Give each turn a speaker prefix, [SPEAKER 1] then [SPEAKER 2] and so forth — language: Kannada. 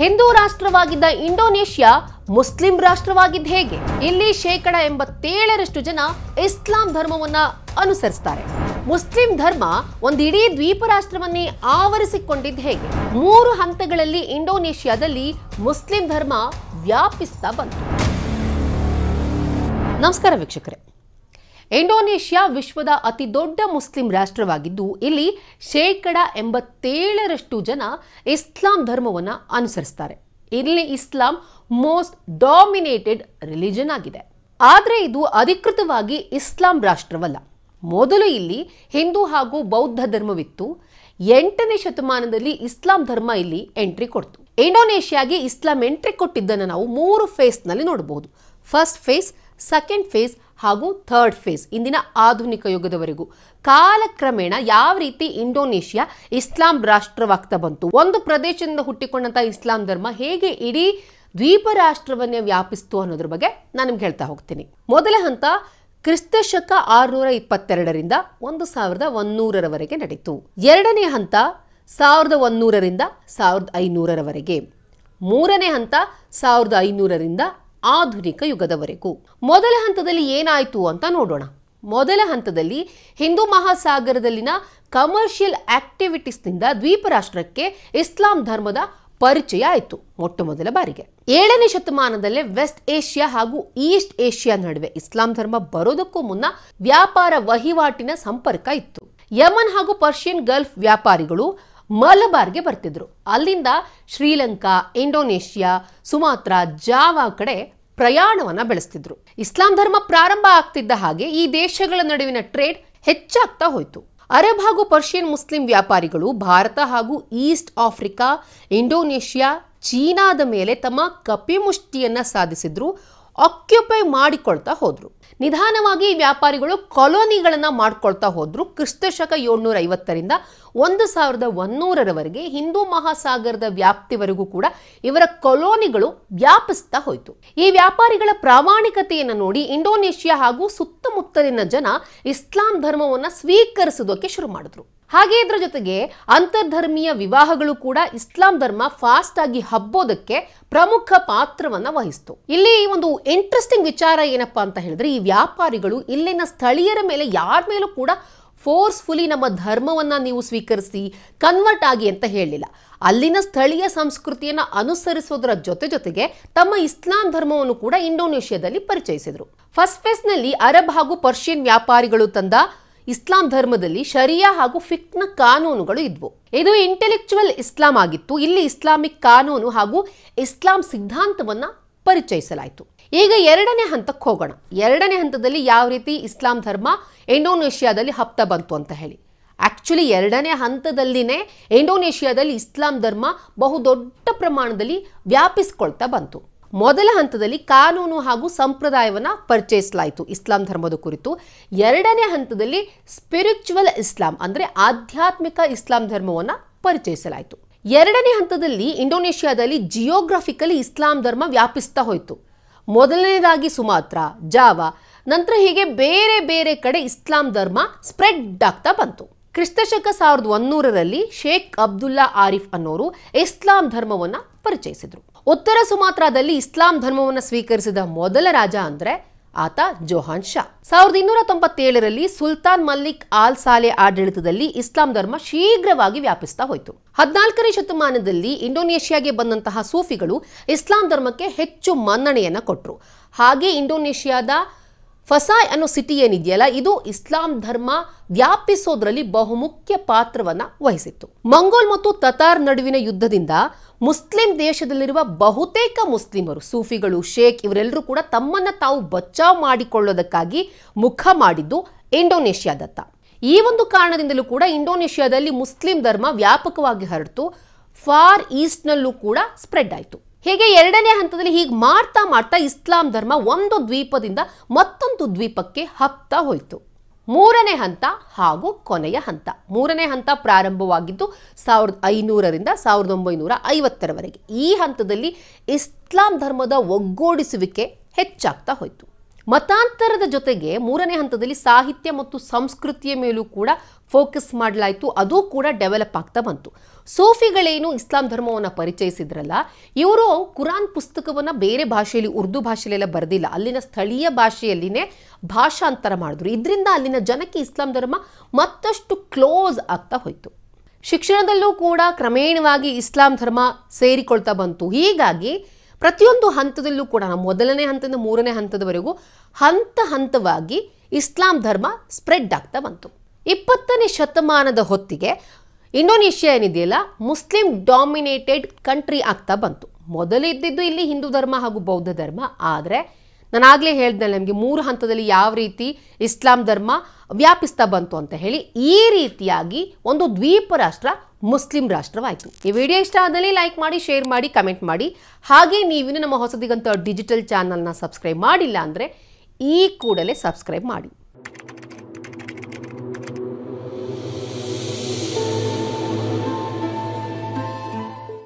[SPEAKER 1] ಹಿಂದೂ ರಾಷ್ಟ್ರವಾಗಿದ್ದ ಇಂಡೋನೇಷ್ಯಾ ಮುಸ್ಲಿಂ ರಾಷ್ಟ್ರವಾಗಿದ್ದ ಹೇಗೆ? ಇಲ್ಲಿ 87% ಜನ ಇಸ್ಲಾಂ ಧರ್ಮವನ್ನ ಅನುಸರಿಸ್ತಾರೆ. ಮುಸ್ಲಿಂ ಧರ್ಮ ಒಂದು ಇಡೀ ದ್ವೀಪ ರಾಷ್ಟ್ರವನ್ನೇ ಆವರಿಸಿಕೊಂಡಿದ್ದ ಹೇಗೆ? 3 ಹಂತಗಳಲ್ಲಿ ಇಂಡೋನೇಷ್ಯಾದಲ್ಲಿ ಮುಸ್ಲಿಂ ಧರ್ಮ ವ್ಯಾಪಿಸ್ತಾ ಬಂತು. ನಮಸ್ಕಾರ ವೀಕ್ಷಕರೇ. ಇಂಡೋನೇಷ್ಯಾ ವಿಶ್ವದ ಅತಿ ದೊಡ್ಡ ಮುಸ್ಲಿಂ ರಾಷ್ಟ್ರವಾಗಿದ್ದು ಇಲ್ಲಿ 87% ಜನ ಇಸ್ಲಾಂ ಧರ್ಮವನ್ನು ಅನುಸರಿಸ್ತಾರೆ. ಇಲ್ಲಿ ಇಸ್ಲಾಂ ಮೋಸ್ಟ್ ಡಾಮಿನೇಟೆಡ್ ರಿಲಿಜನ್ ಆಗಿದೆ. ಆದರೆ ಇದು ಅಧಿಕೃತವಾಗಿ ಇಸ್ಲಾಂ ರಾಷ್ಟ್ರವಲ್ಲ. ಮೊದಲು ಇಲ್ಲಿ ಹಿಂದೂ ಹಾಗೂ ಬೌದ್ಧ ಧರ್ಮವಿತ್ತು. 8ನೇ ಶತಮಾನದಲ್ಲಿ ಇಸ್ಲಾಂ ಧರ್ಮ ಇಲ್ಲಿ ಎಂಟ್ರಿ ಕೊಡ್ತು. ಇಂಡೋನೇಷ್ಯಾಗೆ ಇಸ್ಲಾಂ ಎಂಟ್ರಿ ಕೊಟ್ಟಿದ್ದನ್ನು ನಾವು 3 ಫೇಸ್ನಲ್ಲಿ ನೋಡಬಹುದು. ಫಸ್ಟ್ ಫೇಸ್, ಸೆಕೆಂಡ್ ಫೇಸ್ ಹಾಗೂ ಥರ್ಡ್ ಫೇಸ್, ಇಂದಿನ ಆಧುನಿಕ ಯುಗದವರೆಗೂ ಕಾಲಕ್ರಮೇಣ ಯಾವ ರೀತಿ ಇಂಡೋನೇಷ್ಯಾ ಇಸ್ಲಾಂ ರಾಷ್ಟ್ರವಾಗ್ತಾ ಬಂತು, ಒಂದು ಪ್ರದೇಶದಿಂದ ಹುಟ್ಟಿಕೊಂಡಂಥ ಇಸ್ಲಾಂ ಧರ್ಮ ಹೇಗೆ ಇಡೀ ದ್ವೀಪ ರಾಷ್ಟ್ರವನ್ನೇ ವ್ಯಾಪಿಸ್ತು ಅನ್ನೋದ್ರ ಬಗ್ಗೆ ನಾನು ನಿಮ್ಗೆ ಹೇಳ್ತಾ ಹೋಗ್ತೀನಿ. ಮೊದಲ ಹಂತ ಕ್ರಿಸ್ತ ಶಕ 622ರಿಂದ 1100ರವರೆಗೆ ನಡೀತು. ಎರಡನೇ ಹಂತ 1100ರಿಂದ 1500ರವರೆಗೆ. ಮೂರನೇ ಹಂತ 1500ರಿಂದ ಆಧುನಿಕ ಯುಗದವರೆಗೂ. ಮೊದಲ ಹಂತದಲ್ಲಿ ಏನಾಯಿತು ಅಂತ ನೋಡೋಣ. ಮೊದಲ ಹಂತದಲ್ಲಿ ಹಿಂದೂ ಮಹಾಸಾಗರದಲ್ಲಿನ ಕಮರ್ಷಿಯಲ್ ಆಕ್ಟಿವಿಟೀಸ್ನಿಂದ ದ್ವೀಪ ರಾಷ್ಟ್ರಕ್ಕೆ ಇಸ್ಲಾಂ ಧರ್ಮದ ಪರಿಚಯ ಆಯಿತು ಮೊಟ್ಟ ಮೊದಲ ಬಾರಿಗೆ. 7ನೇ ಶತಮಾನದಲ್ಲೇ ವೆಸ್ಟ್ ಏಷ್ಯಾ ಹಾಗೂ ಈಸ್ಟ್ ಏಷ್ಯಾ ನಡುವೆ ಇಸ್ಲಾಂ ಧರ್ಮ ಬರೋದಕ್ಕೂ ಮುನ್ನ ವ್ಯಾಪಾರ ವಹಿವಾಟಿನ ಸಂಪರ್ಕ ಇತ್ತು. ಯಮನ್ ಹಾಗೂ ಪರ್ಷಿಯನ್ ಗಲ್ಫ್ ವ್ಯಾಪಾರಿಗಳು ಮಲಬಾರ್ಗೆ ಬರ್ತಿದ್ರು. ಅಲ್ಲಿಂದ ಶ್ರೀಲಂಕಾ, ಇಂಡೋನೇಷ್ಯಾ, ಸುಮಾತ್ರಾ, ಜಾವಾ ಕಡೆ ಪ್ರಯಾಣವನ್ನ ಬೆಳೆಸ್ತಿದ್ರು. ಇಸ್ಲಾಂ ಧರ್ಮ ಪ್ರಾರಂಭ ಆಗ್ತಿದ್ದ ಹಾಗೆ ಈ ದೇಶಗಳ ನಡುವಿನ ಟ್ರೇಡ್ ಹೆಚ್ಚಾಗ್ತಾ ಹೋಯಿತು. ಅರಬ್ ಹಾಗೂ ಪರ್ಷಿಯನ್ ಮುಸ್ಲಿಂ ವ್ಯಾಪಾರಿಗಳು ಭಾರತ ಹಾಗೂ ಈಸ್ಟ್ ಆಫ್ರಿಕಾ, ಇಂಡೋನೇಷ್ಯಾ, ಚೀನಾದ ಮೇಲೆ ತಮ್ಮ ಕಪಿಮುಷ್ಟಿಯನ್ನ ಸಾಧಿಸಿದ್ರು, ಆಕ್ಯುಪೈ ಮಾಡಿಕೊಳ್ತಾ ಹೋದ್ರು. ನಿಧಾನವಾಗಿ ವ್ಯಾಪಾರಿಗಳು ಕಾಲೋನಿಗಳನ್ನ ಮಾಡ್ಕೊಳ್ತಾ ಹೋದ್ರು. ಕ್ರಿಸ್ತ ಶಕ 750ರಿಂದ 1100ರವರೆಗೆ ಹಿಂದೂ ಮಹಾಸಾಗರದ ವ್ಯಾಪ್ತಿವರೆಗೂ ಕೂಡ ಇವರ ಕಾಲೋನಿಗಳು ವ್ಯಾಪಿಸ್ತಾ ಹೋಯಿತು. ಈ ವ್ಯಾಪಾರಿಗಳ ಪ್ರಾಮಾಣಿಕತೆಯನ್ನು ನೋಡಿ ಇಂಡೋನೇಷ್ಯಾ ಹಾಗೂ ಸುತ್ತಮುತ್ತಲಿನ ಜನ ಇಸ್ಲಾಂ ಧರ್ಮವನ್ನು ಸ್ವೀಕರಿಸೋದಕ್ಕೆ ಶುರು ಮಾಡಿದ್ರು. ಹಾಗೆ ಇದರ ಜೊತೆಗೆ ಅಂತರ್ಧರ್ಮೀಯ ವಿವಾಹಗಳು ಕೂಡ ಇಸ್ಲಾಂ ಧರ್ಮ ಫಾಸ್ಟ್ ಆಗಿ ಹಬ್ಬೋದಕ್ಕೆ ಪ್ರಮುಖ ಪಾತ್ರವನ್ನ ವಹಿಸಿತು. ಇಲ್ಲಿ ಒಂದು ಇಂಟ್ರೆಸ್ಟಿಂಗ್ ವಿಚಾರ ಏನಪ್ಪಾ ಅಂತ ಹೇಳಿದ್ರೆ, ಈ ವ್ಯಾಪಾರಿಗಳು ಇಲ್ಲಿನ ಸ್ಥಳೀಯರ ಮೇಲೆ ಯಾರ ಮೇಲೂ ಕೂಡ ಫೋರ್ಸ್ಫುಲಿ ನಮ್ಮ ಧರ್ಮವನ್ನ ನೀವು ಸ್ವೀಕರಿಸಿ ಕನ್ವರ್ಟ್ ಆಗಿ ಅಂತ ಹೇಳಲಿಲ್ಲ. ಅಲ್ಲಿನ ಸ್ಥಳೀಯ ಸಂಸ್ಕೃತಿಯನ್ನ ಅನುಸರಿಸೋದರ ಜೊತೆಗೆ ತಮ್ಮ ಇಸ್ಲಾಂ ಧರ್ಮವನ್ನು ಕೂಡ ಇಂಡೋನೇಷ್ಯಾದಲ್ಲಿ ಪರಿಚಯಿಸಿದ್ರು. ಫಸ್ಟ್ ಫೇಸ್ನಲ್ಲಿ ಅರಬ್ ಹಾಗೂ ಪರ್ಷಿಯನ್ ವ್ಯಾಪಾರಿಗಳು ತಂದ ಇಸ್ಲಾಂ ಧರ್ಮದಲ್ಲಿ ಶರಿಯಾ ಹಾಗೂ ಫಿಕ್ನ ಕಾನೂನುಗಳು ಇದ್ವು. ಇದು ಇಂಟೆಲೆಕ್ಚುವಲ್ ಇಸ್ಲಾಂ ಆಗಿತ್ತು. ಇಲ್ಲಿ ಇಸ್ಲಾಮಿಕ್ ಕಾನೂನು ಹಾಗೂ ಇಸ್ಲಾಂ ಸಿದ್ಧಾಂತವನ್ನ ಪರಿಚಯಿಸಲಾಯಿತು. ಈಗ 2ನೇ ಹಂತಕ್ಕೆ ಹೋಗೋಣ. 2ನೇ ಹಂತದಲ್ಲಿ ಯಾವ ರೀತಿ ಇಸ್ಲಾಂ ಧರ್ಮ ಇಂಡೋನೇಷ್ಯಾದಲ್ಲಿ ಹಬ್ತಾ ಬಂತು ಅಂತ ಹೇಳಿ. ಆಕ್ಚುಲಿ 2ನೇ ಹಂತದಲ್ಲಿನೇ ಇಂಡೋನೇಷ್ಯಾದಲ್ಲಿ ಇಸ್ಲಾಂ ಧರ್ಮ ಬಹುದೊಡ್ಡ ಪ್ರಮಾಣದಲ್ಲಿ ವ್ಯಾಪಿಸ್ಕೊಳ್ತಾ ಬಂತು. ಮೊದಲ ಹಂತದಲ್ಲಿ ಕಾನೂನು ಹಾಗೂ ಸಂಪ್ರದಾಯವನ್ನ ಪರಿಚಯಿಸಲಾಯಿತು ಇಸ್ಲಾಂ ಧರ್ಮದ ಕುರಿತು. 2ನೇ ಹಂತದಲ್ಲಿ ಸ್ಪಿರಿಚುವಲ್ ಇಸ್ಲಾಂ ಅಂದ್ರೆ ಆಧ್ಯಾತ್ಮಿಕ ಇಸ್ಲಾಂ ಧರ್ಮವನ್ನ ಪರಿಚಯಿಸಲಾಯಿತು. 2ನೇ ಹಂತದಲ್ಲಿ ಇಂಡೋನೇಷ್ಯಾದಲ್ಲಿ ಜಿಯೋಗ್ರಫಿಕಲಿ ಇಸ್ಲಾಂ ಧರ್ಮ ವ್ಯಾಪಿಸ್ತಾ ಹೋಯಿತು. ಮೊದಲನೇದಾಗಿ ಸುಮಾತ್ರಾ, ಜಾವಾ, ನಂತರ ಹೀಗೆ ಬೇರೆ ಬೇರೆ ಕಡೆ ಇಸ್ಲಾಂ ಧರ್ಮ ಸ್ಪ್ರೆಡ್ ಆಗ್ತಾ ಬಂತು. ಕ್ರಿಸ್ತ ಶಕ 1100ರಲ್ಲಿ ಶೇಖ್ ಅಬ್ದುಲ್ಲಾ ಆರಿಫ್ ಅನ್ನೋರು ಇಸ್ಲಾಂ ಧರ್ಮವನ್ನ ಪರಿಚಯಿಸಿದ್ರು. ಉತ್ತರ ಸುಮಾತ್ರಾದಲ್ಲಿ ಇಸ್ಲಾಂ ಧರ್ಮವನ್ನು ಸ್ವೀಕರಿಸಿದ ಮೊದಲ ರಾಜ ಅಂದ್ರೆ ಆತ ಜೋಹಾನ್ ಶಾ. 1297ರಲ್ಲಿ ಸುಲ್ತಾನ್ ಮಲ್ಲಿಕ್ ಆಲ್ ಸಾಲೆ ಆಡಳಿತದಲ್ಲಿ ಇಸ್ಲಾಂ ಧರ್ಮ ಶೀಘ್ರವಾಗಿ ವ್ಯಾಪಿಸ್ತಾ ಹೋಯಿತು. 14ನೇ ಶತಮಾನದಲ್ಲಿ ಇಂಡೋನೇಷ್ಯಾಗೆ ಬಂದಂತಹ ಸೂಫಿಗಳು ಇಸ್ಲಾಂ ಧರ್ಮಕ್ಕೆ ಹೆಚ್ಚು ಮನ್ನಣೆಯನ್ನ ಕೊಟ್ಟರು. ಹಾಗೆ ಇಂಡೋನೇಷ್ಯಾದ ಫಸಾಯ್ ಅನ್ನೋ ಸಿಟಿ ಏನಿದೆಯಲ್ಲ, ಇದು ಇಸ್ಲಾಂ ಧರ್ಮ ವ್ಯಾಪಿಸೋದ್ರಲ್ಲಿ ಬಹುಮುಖ್ಯ ಪಾತ್ರವನ್ನ ವಹಿಸಿತ್ತು. ಮಂಗೋಲ್ ಮತ್ತು ತತಾರ್ ನಡುವಿನ ಯುದ್ಧದಿಂದ ಮುಸ್ಲಿಂ ದೇಶದಲ್ಲಿರುವ ಬಹುತೇಕ ಮುಸ್ಲಿಮರು, ಸೂಫಿಗಳು, ಶೇಖ್ ಇವರೆಲ್ಲರೂ ಕೂಡ ತಮ್ಮನ್ನ ತಾವು ಬಚಾವ್ ಮಾಡಿಕೊಳ್ಳೋದಕ್ಕಾಗಿ ಮುಖ ಮಾಡಿದ್ದು ಇಂಡೋನೇಷ್ಯಾದತ್ತ. ಈ ಒಂದು ಕಾರಣದಿಂದಲೂ ಕೂಡ ಇಂಡೋನೇಷ್ಯಾದಲ್ಲಿ ಮುಸ್ಲಿಂ ಧರ್ಮ ವ್ಯಾಪಕವಾಗಿ ಹರಡಿತು. ಫಾರ್ ಈಸ್ಟ್ನಲ್ಲೂ ಕೂಡ ಸ್ಪ್ರೆಡ್ ಆಯಿತು. ಹೀಗೆ 2ನೇ ಹಂತದಲ್ಲಿ ಹೀಗೆ ಮಾಡ್ತಾ ಇಸ್ಲಾಂ ಧರ್ಮ ಒಂದು ದ್ವೀಪದಿಂದ ಮತ್ತೊಂದು ದ್ವೀಪಕ್ಕೆ ಹಬ್ತಾ ಹೋಯಿತು. 3ನೇ ಹಂತ ಹಾಗೂ ಕೊನೆಯ ಹಂತ. 3ನೇ ಹಂತ ಪ್ರಾರಂಭವಾಗಿದ್ದು 1500ರಿಂದ 1950ರವರೆಗೆ. ಈ ಹಂತದಲ್ಲಿ ಇಸ್ಲಾಂ ಧರ್ಮದ ಒಗ್ಗೂಡಿಸುವಿಕೆ ಹೆಚ್ಚಾಗ್ತಾ ಹೋಯಿತು. ಮತಾಂತರದ ಜೊತೆಗೆ ಮೂರನೇ ಹಂತದಲ್ಲಿ ಸಾಹಿತ್ಯ ಮತ್ತು ಸಂಸ್ಕೃತಿಯ ಮೇಲೂ ಕೂಡ ಫೋಕಸ್ ಮಾಡಲಾಯಿತು. ಅದು ಕೂಡ ಡೆವಲಪ್ ಆಗ್ತಾ ಬಂತು. ಸೂಫಿಗಳೇನು ಇಸ್ಲಾಂ ಧರ್ಮವನ್ನು ಪರಿಚಯಿಸಿದ್ರಲ್ಲ, ಇವರು ಕುರಾನ್ ಪುಸ್ತಕವನ್ನು ಬೇರೆ ಭಾಷೆಯಲ್ಲಿ, ಉರ್ದು ಭಾಷೆಯಲ್ಲೆಲ್ಲ ಬರೆದಿಲ್ಲ, ಅಲ್ಲಿನ ಸ್ಥಳೀಯ ಭಾಷೆಯಲ್ಲಿನೇ ಭಾಷಾಂತರ ಮಾಡಿದ್ರು. ಇದರಿಂದ ಅಲ್ಲಿನ ಜನಕ್ಕೆ ಇಸ್ಲಾಂ ಧರ್ಮ ಮತ್ತಷ್ಟು ಕ್ಲೋಸ್ ಆಗ್ತಾ ಹೋಯಿತು. ಶಿಕ್ಷಣದಲ್ಲೂ ಕೂಡ ಕ್ರಮೇಣವಾಗಿ ಇಸ್ಲಾಂ ಧರ್ಮ ಸೇರಿಕೊಳ್ತಾ ಬಂತು. ಹೀಗಾಗಿ ಪ್ರತಿಯೊಂದು ಹಂತದಲ್ಲೂ ಕೂಡ ಮೊದಲನೇ ಹಂತದಿಂದ ಮೂರನೇ ಹಂತದವರೆಗೂ ಹಂತವಾಗಿ ಇಸ್ಲಾಂ ಧರ್ಮ ಸ್ಪ್ರೆಡ್ ಆಗ್ತಾ ಬಂತು. 20ನೇ ಶತಮಾನದ ಹೊತ್ತಿಗೆ ಇಂಡೋನೇಷ್ಯಾ ಏನಿದೆಯಲ್ಲ, ಮುಸ್ಲಿಂ ಡಾಮಿನೇಟೆಡ್ ಕಂಟ್ರಿ ಆಗ್ತಾ ಬಂತು. ಮೊದಲು ಇದ್ದಿದ್ದು ಇಲ್ಲಿ ಹಿಂದೂ ಧರ್ಮ ಹಾಗೂ ಬೌದ್ಧ ಧರ್ಮ. ಆದರೆ ನಾನಾಗಲೇ ಹೇಳ್ದೆ ನಿಮಗೆ 3 ಹಂತದಲ್ಲಿ ಯಾವ ರೀತಿ ಇಸ್ಲಾಂ ಧರ್ಮ ವ್ಯಾಪಿಸ್ತಾ ಬಂತು ಅಂತ ಹೇಳಿ. ಈ ರೀತಿಯಾಗಿ ಒಂದು ದ್ವೀಪ ರಾಷ್ಟ್ರ ಮುಸ್ಲಿಂ ರಾಷ್ಟ್ರವಾಯಿತು. ಈ ವಿಡಿಯೋ ಇಷ್ಟ ಆದಲ್ಲಿ ಲೈಕ್ ಮಾಡಿ, ಶೇರ್ ಮಾಡಿ, ಕಮೆಂಟ್ ಮಾಡಿ. ಹಾಗೆ ನೀವಿನ್ನು ನಮ್ಮ ಹೊಸದಿಗಂತ ಡಿಜಿಟಲ್ ಚಾನಲ್ನ ಸಬ್ಸ್ಕ್ರೈಬ್ ಮಾಡಿಲ್ಲ ಅಂದರೆ ಈ ಕೂಡಲೇ ಸಬ್ಸ್ಕ್ರೈಬ್ ಮಾಡಿ.